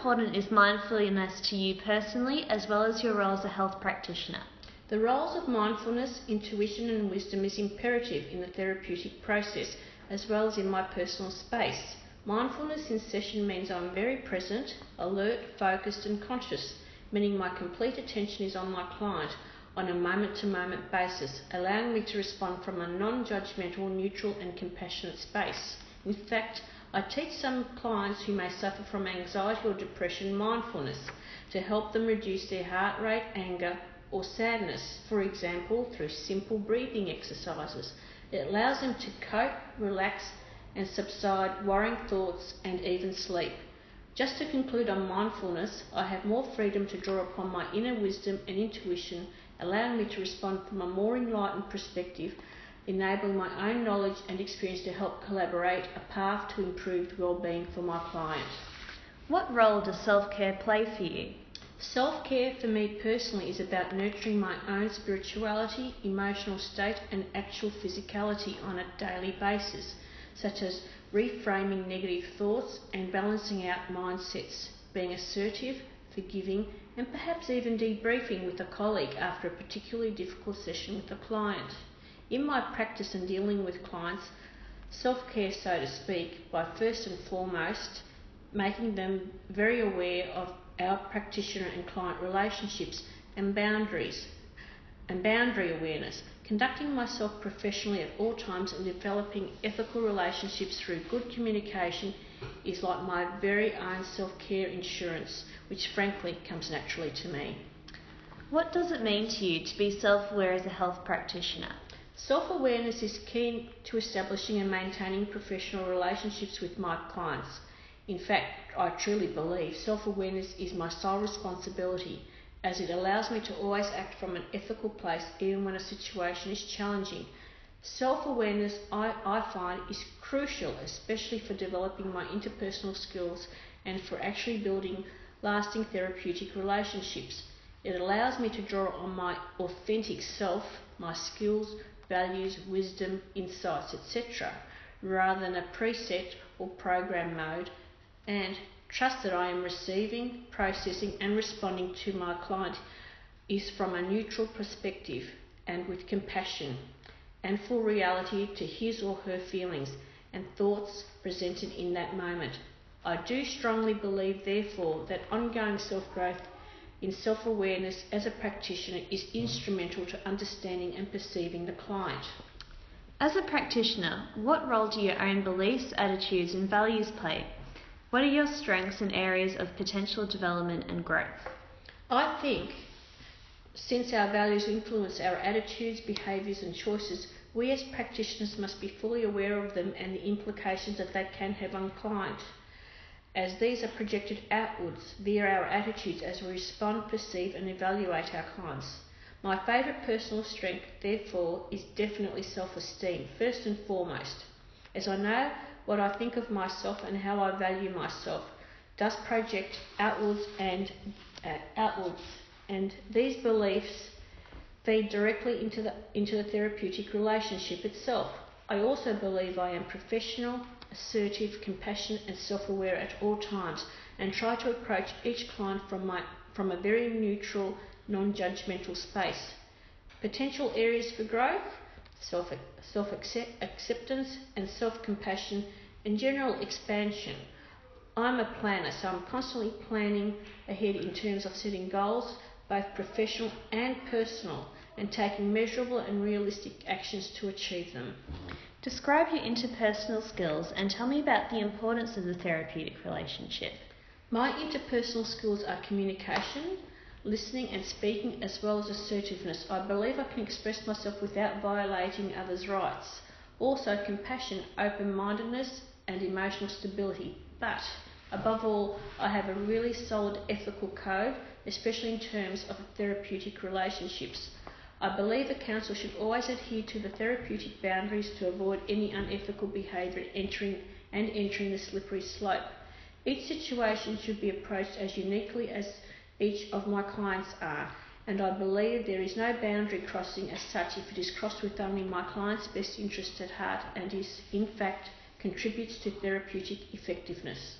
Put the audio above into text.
important is mindfulness to you personally, as well as your role as a health practitioner? The roles of mindfulness, intuition and wisdom is imperative in the therapeutic process, as well as in my personal space. Mindfulness in session means I'm very present, alert, focused and conscious, meaning my complete attention is on my client on a moment-to-moment basis, allowing me to respond from a non-judgmental, neutral and compassionate space. In fact, I teach some clients who may suffer from anxiety or depression mindfulness to help them reduce their heart rate, anger or sadness, for example, through simple breathing exercises. It allows them to cope, relax and subside worrying thoughts and even sleep. Just to conclude on mindfulness, I have more freedom to draw upon my inner wisdom and intuition, allowing me to respond from a more enlightened perspective, enabling my own knowledge and experience to help collaborate a path to improved well-being for my client. What role does self-care play for you? Self-care for me personally is about nurturing my own spirituality, emotional state and actual physicality on a daily basis, such as reframing negative thoughts and balancing out mindsets, being assertive, forgiving and perhaps even debriefing with a colleague after a particularly difficult session with a client. In my practice and dealing with clients, self-care, so to speak, by first and foremost making them very aware of our practitioner and client relationships and boundaries and boundary awareness, conducting myself professionally at all times and developing ethical relationships through good communication is like my very own self-care insurance, which frankly comes naturally to me. What does it mean to you to be self-aware as a health practitioner? Self-awareness is key to establishing and maintaining professional relationships with my clients. In fact, I truly believe self-awareness is my sole responsibility, as it allows me to always act from an ethical place even when a situation is challenging. Self-awareness, I find, is crucial, especially for developing my interpersonal skills and for actually building lasting therapeutic relationships. It allows me to draw on my authentic self, my skills, values, wisdom, insights, etc., rather than a preset or program mode, and trust that I am receiving, processing and responding to my client is from a neutral perspective and with compassion and full reality to his or her feelings and thoughts presented in that moment. I do strongly believe, therefore, that ongoing self-growth in self-awareness as a practitioner is instrumental to understanding and perceiving the client. As a practitioner, what role do your own beliefs, attitudes and values play? What are your strengths and areas of potential development and growth? I think since our values influence our attitudes, behaviours and choices, we as practitioners must be fully aware of them and the implications that they can have on client, as these are projected outwards via our attitudes as we respond, perceive and evaluate our clients. My favourite personal strength, therefore, is definitely self-esteem, first and foremost, as I know what I think of myself and how I value myself does project outwards, and these beliefs feed directly into the therapeutic relationship itself. I also believe I am professional, assertive, compassionate and self-aware at all times, and try to approach each client from a very neutral, non-judgmental space. Potential areas for growth: self-acceptance and self-compassion and general expansion. I'm a planner, so I'm constantly planning ahead in terms of setting goals, both professional and personal, and taking measurable and realistic actions to achieve them. Describe your interpersonal skills and tell me about the importance of the therapeutic relationship. My interpersonal skills are communication, listening and speaking, as well as assertiveness. I believe I can express myself without violating others' rights. Also compassion, open-mindedness and emotional stability. But above all, I have a really solid ethical code, especially in terms of therapeutic relationships. I believe a counsellor should always adhere to the therapeutic boundaries to avoid any unethical behaviour entering the slippery slope. Each situation should be approached as uniquely as each of my clients are, and I believe there is no boundary crossing as such if it is crossed with only my client's best interest at heart and is, in fact, contributes to therapeutic effectiveness.